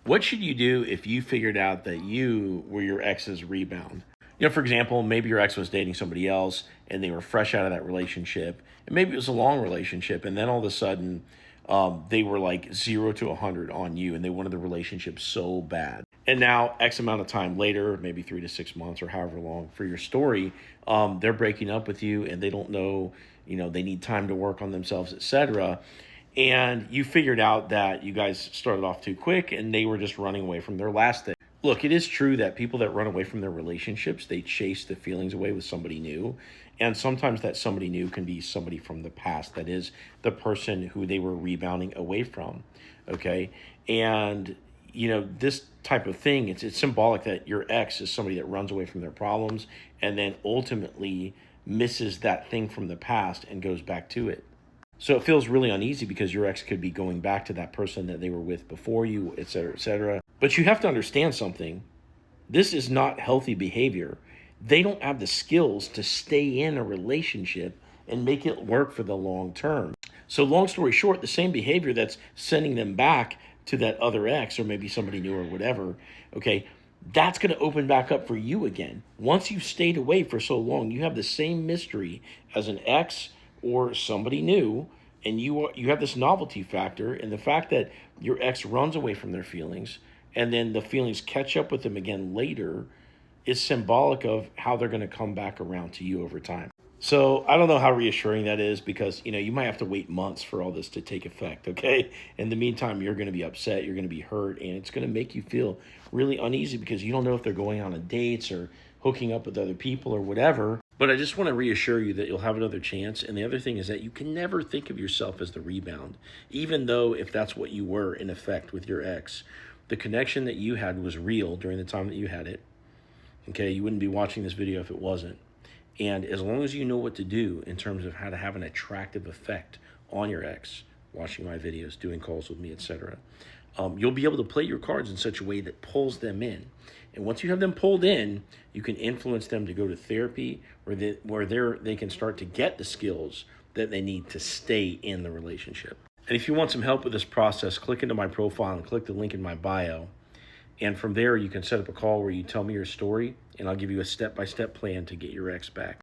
What should you do if you figured out that you were your ex's rebound? You know, for example, maybe your ex was dating somebody else and they were fresh out of that relationship, and maybe it was a long relationship, and then all of a sudden, they were like 0 to 100 on you, and they wanted the relationship so bad. And now, X amount of time later, maybe 3 to 6 months or however long for your story, they're breaking up with you, and they don't know, they need time to work on themselves, etc. And you figured out that you guys started off too quick and they were just running away from their last thing. Look, it is true that people that run away from their relationships, they chase the feelings away with somebody new. And sometimes that somebody new can be somebody from the past. That is the person who they were rebounding away from. Okay. And, this type of thing, it's symbolic that your ex is somebody that runs away from their problems and then ultimately misses that thing from the past and goes back to it. So it feels really uneasy because your ex could be going back to that person that they were with before you, et cetera, et cetera. But you have to understand something. This is not healthy behavior. They don't have the skills to stay in a relationship and make it work for the long term. So long story short, the same behavior that's sending them back to that other ex or maybe somebody new or whatever, okay, that's going to open back up for you again. Once you've stayed away for so long, you have the same mystery as an ex or somebody new, and you have this novelty factor, and the fact that your ex runs away from their feelings and then the feelings catch up with them again later is symbolic of how they're going to come back around to you over time. So I don't know how reassuring that is because you might have to wait months for all this to take effect. Okay, in the meantime, you're going to be upset, you're going to be hurt, and it's going to make you feel really uneasy because you don't know if they're going on dates or hooking up with other people or whatever. But I just want to reassure you that you'll have another chance. And the other thing is that you can never think of yourself as the rebound, even though if that's what you were in effect with your ex, the connection that you had was real during the time that you had it. Okay, you wouldn't be watching this video if it wasn't. And as long as you know what to do in terms of how to have an attractive effect on your ex, watching my videos, doing calls with me, etc., you'll be able to play your cards in such a way that pulls them in. And once you have them pulled in, you can influence them to go to therapy where they can start to get the skills that they need to stay in the relationship. And if you want some help with this process, click into my profile and click the link in my bio. And from there, you can set up a call where you tell me your story, and I'll give you a step-by-step plan to get your ex back.